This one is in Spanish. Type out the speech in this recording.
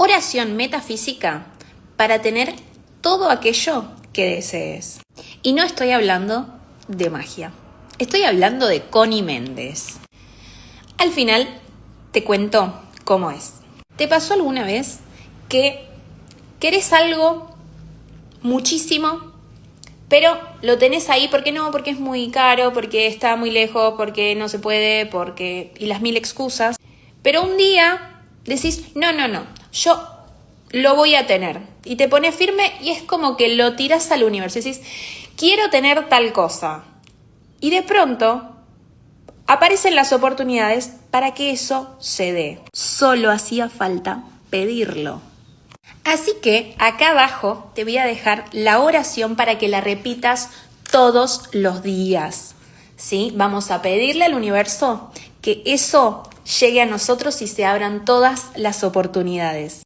oración metafísica para tener todo aquello que desees. Y no estoy hablando de magia, estoy hablando de Connie Méndez. Al final te cuento cómo es. ¿Te pasó alguna vez que querés algo muchísimo, pero lo tenés ahí porque no, porque es muy caro, porque está muy lejos, porque no se puede, y las mil excusas? Pero un día decís, no, yo lo voy a tener. Y te pones firme y es como que lo tirás al universo. Y decís, quiero tener tal cosa. Y de pronto aparecen las oportunidades para que eso se dé. Solo hacía falta pedirlo. Así que acá abajo te voy a dejar la oración para que la repitas todos los días, ¿sí? Vamos a pedirle al universo que eso llegue a nosotros y se abran todas las oportunidades.